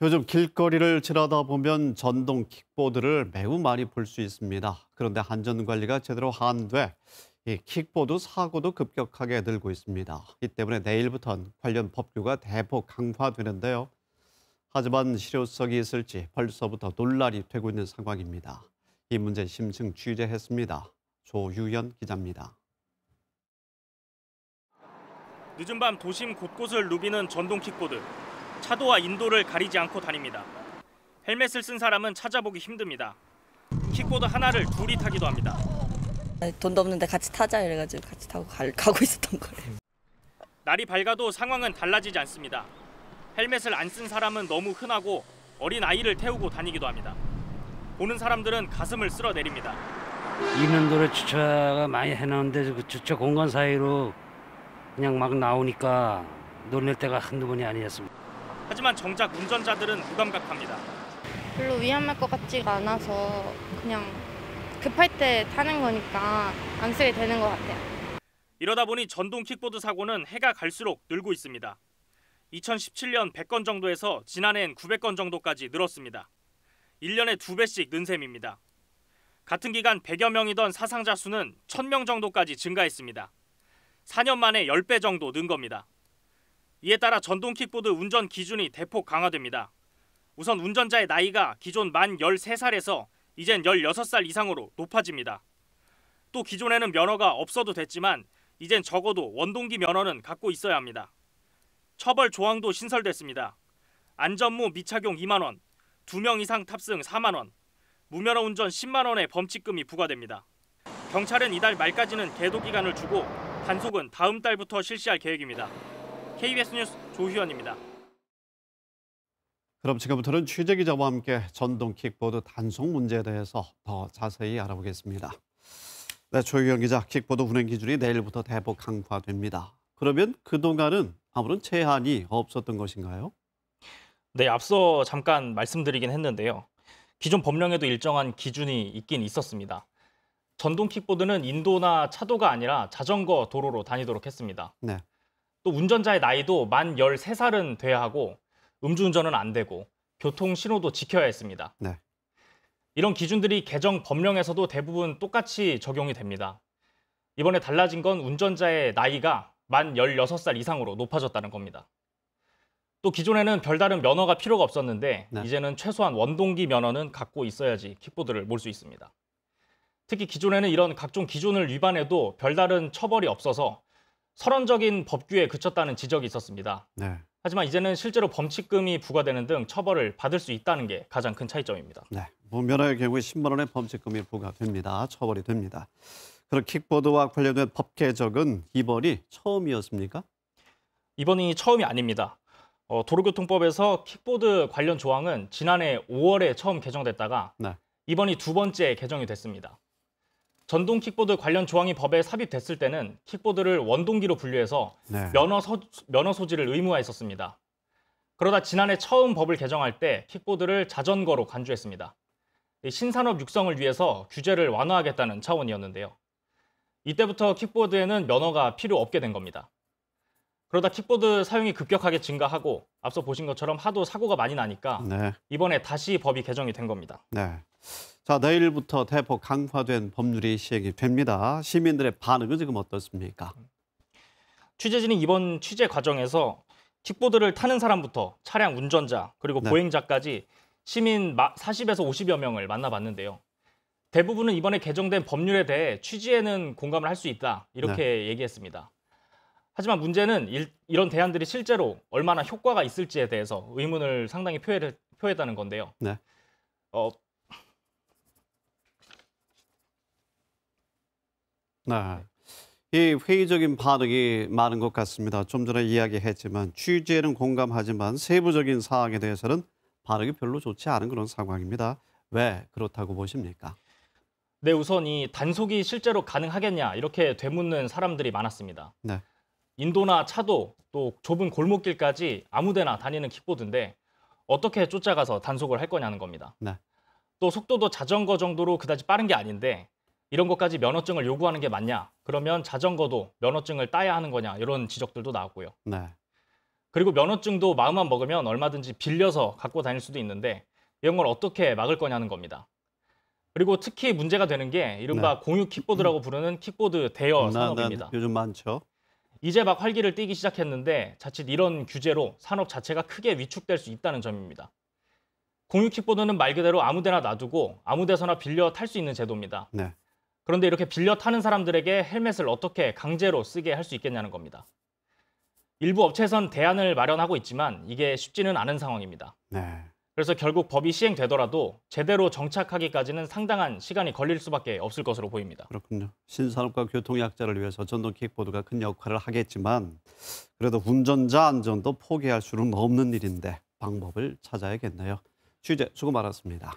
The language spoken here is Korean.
요즘 길거리를 지나다 보면 전동 킥보드를 매우 많이 볼 수 있습니다. 그런데 안전관리가 제대로 안 돼, 이 킥보드 사고도 급격하게 늘고 있습니다. 이 때문에 내일부터는 관련 법규가 대폭 강화되는데요. 하지만 실효성이 있을지 벌써부터 논란이 되고 있는 상황입니다. 이 문제 심층 취재했습니다. 조유연 기자입니다. 늦은 밤 도심 곳곳을 누비는 전동 킥보드. 차도와 인도를 가리지 않고 다닙니다. 헬멧을 쓴 사람은 찾아보기 힘듭니다. 킥보드 하나를 둘이 타기도 합니다. 돈도 없는데 같이 타자 이래가지고 같이 타고 가고 있었던 거예요. 날이 밝아도 상황은 달라지지 않습니다. 헬멧을 안 쓴 사람은 너무 흔하고 어린 아이를 태우고 다니기도 합니다. 보는 사람들은 가슴을 쓸어내립니다. 이면도로 주차가 많이 해놨는데 그 주차 공간 사이로 그냥 막 나오니까 놀랄 때가 한두 번이 아니었습니다. 하지만 정작 운전자들은 무감각합니다. 별로 위험할 것 같지가 않아서 그냥 급할 때 타는 거니까 안 쓰게 되는 것 같아요. 이러다 보니 전동 킥보드 사고는 해가 갈수록 늘고 있습니다. 2017년 100건 정도에서 지난해엔 900건 정도까지 늘었습니다. 1년에 2배씩 는 셈입니다. 같은 기간 100여 명이던 사상자 수는 1000명 정도까지 증가했습니다. 4년 만에 10배 정도 는 겁니다. 이에 따라 전동 킥보드 운전 기준이 대폭 강화됩니다. 우선 운전자의 나이가 기존 만 13살에서 이젠 16살 이상으로 높아집니다. 또 기존에는 면허가 없어도 됐지만 이젠 적어도 원동기 면허는 갖고 있어야 합니다. 처벌 조항도 신설됐습니다. 안전모 미착용 2만 원, 2명 이상 탑승 4만 원, 무면허 운전 10만 원의 범칙금이 부과됩니다. 경찰은 이달 말까지는 계도 기간을 주고 단속은 다음 달부터 실시할 계획입니다. KBS 뉴스 조희연입니다. 그럼 지금부터는 취재 기자와 함께 전동 킥보드 단속 문제에 대해서 더 자세히 알아보겠습니다. 네, 조유연 기자, 킥보드 운행 기준이 내일부터 대폭 강화됩니다. 그러면 그동안은 아무런 제한이 없었던 것인가요? 네, 앞서 잠깐 말씀드리긴 했는데요. 기존 법령에도 일정한 기준이 있긴 있었습니다. 전동 킥보드는 인도나 차도가 아니라 자전거 도로로 다니도록 했습니다. 네. 또 운전자의 나이도 만 13살은 돼야 하고 음주운전은 안 되고 교통신호도 지켜야 했습니다. 네. 이런 기준들이 개정 법령에서도 대부분 똑같이 적용이 됩니다. 이번에 달라진 건 운전자의 나이가 만 16살 이상으로 높아졌다는 겁니다. 또 기존에는 별다른 면허가 필요가 없었는데 네. 이제는 최소한 원동기 면허는 갖고 있어야지 킥보드를 몰 수 있습니다. 특히 기존에는 이런 각종 기준을 위반해도 별다른 처벌이 없어서 선언적인 법규에 그쳤다는 지적이 있었습니다. 네. 하지만 이제는 실제로 범칙금이 부과되는 등 처벌을 받을 수 있다는 게 가장 큰 차이점입니다. 네. 무면허의 경우에 10만 원의 범칙금이 부과됩니다. 처벌이 됩니다. 그럼 킥보드와 관련된 법 개정은 이번이 처음이었습니까? 이번이 처음이 아닙니다. 도로교통법에서 킥보드 관련 조항은 지난해 5월에 처음 개정됐다가 네. 이번이 두 번째 개정이 됐습니다. 전동 킥보드 관련 조항이 법에 삽입됐을 때는 킥보드를 원동기로 분류해서 네. 면허 소지를 의무화했었습니다. 그러다 지난해 처음 법을 개정할 때 킥보드를 자전거로 간주했습니다. 신산업 육성을 위해서 규제를 완화하겠다는 차원이었는데요. 이때부터 킥보드에는 면허가 필요 없게 된 겁니다. 그러다 킥보드 사용이 급격하게 증가하고 앞서 보신 것처럼 하도 사고가 많이 나니까 네. 이번에 다시 법이 개정이 된 겁니다. 네. 자, 내일부터 대폭 강화된 법률이 시행이 됩니다. 시민들의 반응은 지금 어떻습니까? 취재진이 이번 취재 과정에서 킥보드를 타는 사람부터 차량 운전자 그리고 네. 보행자까지 시민 40에서 50여 명을 만나봤는데요. 대부분은 이번에 개정된 법률에 대해 취지에는 공감을 할 수 있다 이렇게 얘기했습니다. 하지만 문제는 이런 대안들이 실제로 얼마나 효과가 있을지에 대해서 의문을 상당히 표했다는 건데요. 네. 네. 이 회의적인 반응이 많은 것 같습니다. 좀 전에 이야기했지만 취지에는 공감하지만 세부적인 사항에 대해서는 반응이 별로 좋지 않은 그런 상황입니다. 왜 그렇다고 보십니까? 네, 우선 이 단속이 실제로 가능하겠냐 이렇게 되묻는 사람들이 많았습니다. 네. 인도나 차도 또 좁은 골목길까지 아무데나 다니는 킥보드인데 어떻게 쫓아가서 단속을 할 거냐는 겁니다. 네. 또 속도도 자전거 정도로 그다지 빠른 게 아닌데 이런 것까지 면허증을 요구하는 게 맞냐? 그러면 자전거도 면허증을 따야 하는 거냐? 이런 지적들도 나왔고요. 네. 그리고 면허증도 마음만 먹으면 얼마든지 빌려서 갖고 다닐 수도 있는데 이런 걸 어떻게 막을 거냐는 겁니다. 그리고 특히 문제가 되는 게 이른바 공유 킥보드라고 부르는 킥보드 대여 산업입니다. 요즘 많죠. 이제 막 활기를 띠기 시작했는데 자칫 이런 규제로 산업 자체가 크게 위축될 수 있다는 점입니다. 공유 킥보드는 말 그대로 아무 데나 놔두고 아무 데서나 빌려 탈 수 있는 제도입니다. 네. 그런데 이렇게 빌려 타는 사람들에게 헬멧을 어떻게 강제로 쓰게 할 수 있겠냐는 겁니다. 일부 업체에선 대안을 마련하고 있지만 이게 쉽지는 않은 상황입니다. 네. 그래서 결국 법이 시행되더라도 제대로 정착하기까지는 상당한 시간이 걸릴 수밖에 없을 것으로 보입니다. 그렇군요. 신산업과 교통약자를 위해서 전동 킥보드가 큰 역할을 하겠지만 그래도 운전자 안전도 포기할 수는 없는 일인데 방법을 찾아야겠네요. 취재 수고 많았습니다.